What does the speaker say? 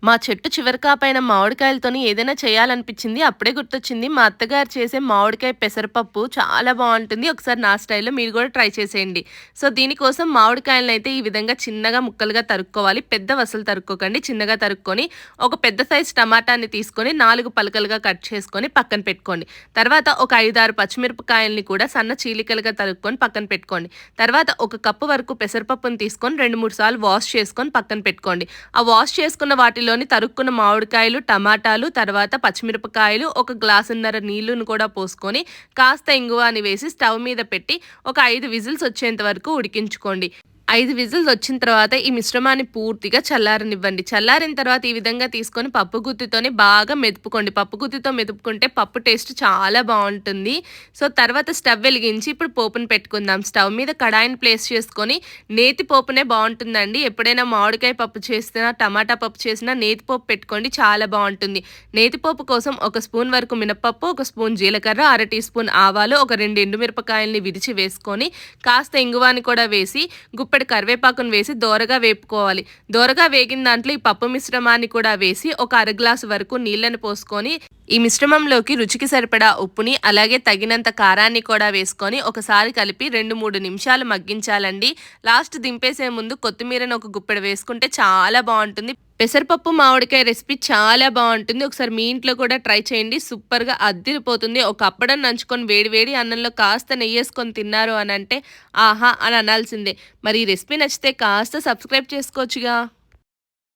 మా చెట్టు చివరకాపైన మామిడికాయలతోని ఏదైనా చేయాలనిపించింది. అప్పుడే గుర్తొచ్చింది మా అత్తగారు చేసే మామిడికాయ పెసరపప్పు చాలా బావుంటుంది. ఒకసారి నా స్టైల్‌లో మీరు గూడా ట్రై చేసేయండి. సో, దీనికోసం మామిడికాయలనైతే ఈ విధంగా చిన్నగా ముక్కలుగా తరుక్కోవాలి. పెద్దవసలు తరుక్కోకండి. చిన్నగా తరుక్కొని, ఒక పెద్ద సైజు టమాటాని తీసుకొని 4 పలకలుగా కట్ చేసుకొని పక్కన పెట్టుకోండి. తర్వాత ఒక 5, 6 పచ్చిమిరపకాయల్ని కూడా సన్న చీలికలుగా తరుక్కొని పక్కన పెట్టుకోండి. తర్వాత ఒక కప్పు వరకు పెసరపప్పుని తీసుకొని 2, 3 సార్లు వాష్ చేసుకొని పక్కన పెట్టుకోండి. ఆ వాష్ చేసుకున్న వాటిలోని తరుక్కున్న మామిడికాయలు, టమాటాలు, తర్వాత పచ్చిమిరపకాయలు, ఒక గ్లాసున్నర నీళ్లును కూడా పోసుకొని కాస్త ఇంగువ అని వేసి స్టవ్ మీద పెట్టి ఒక 5 విజిల్స్ వచ్చేంత వరకు ఉడికించుకోండి. 5 విజిల్స్ వచ్చిన తర్వాత ఈ మిశ్రమాన్ని పూర్తిగా చల్లారనివ్వండి. చల్లారిన తర్వాత ఈ విధంగా తీసుకొని పప్పు గుత్తితోని బాగా మెదుపుకోండి. పప్పు గుత్తితో మెదుపుకుంటే పప్పు టేస్ట్ చాలా బావుంటుంది. సో, తర్వాత స్టవ్ వెలిగించి ఇప్పుడు పోపుని పెట్టుకుందాం. స్టవ్ మీద కడాయిని ప్లేస్ చేసుకొని నేతి పోపునే బావుంటుందండి. ఎప్పుడైనా మామిడికాయ పప్పు చేసినా, టమాటా పప్పు చేసినా నేతి పోపు పెట్టుకోండి చాలా బావుంటుంది. నేతి పోపు కోసం ఒక స్పూన్ వరకు మినపప్పు, ఒక స్పూన్ జీలకర్ర, అర టీ స్పూన్ ఆవాలు, ఒక 2 ఎండుమిరపకాయల్ని విరిచి వేసుకొని కాస్త ఇంగువాని కూడా వేసి గుప్పెడు కరివేపాకును వేసి దోరగా వేపుకోవాలి. దోరగా వేగిన దాంట్లో ఈ పప్పు మిశ్రమాన్ని కూడా వేసి ఒక అర గ్లాసు వరకు నీళ్లను పోసుకొని ఈ మిశ్రమంలోకి రుచికి సరిపడా ఉప్పుని అలాగే తగినంత కారాన్ని కూడా వేసుకొని ఒకసారి కలిపి 2-3 నిమిషాలు మగ్గించాలండి. లాస్ట్ దింపేసే ముందు కొత్తిమీరను ఒక గుప్పెడు వేసుకుంటే చాలా బావుంటుంది. పెసరపప్పు మామిడికాయ రెసిపీ చాలా బావుంటుంది. ఒకసారి మీ ఇంట్లో కూడా ట్రై చేయండి. సూపర్‌గా అద్దిరిపోతుంది. ఒక అప్పడం నంచుకొని వేడి వేడి అన్నంలో కాస్త నెయ్యేసుకొని తిన్నారు అనంటే ఆహా! అని అనాల్సిందే. మరి ఈ రెసిపీ నచ్చితే కాస్త సబ్స్క్రైబ్ చేసుకోవచ్చుగా.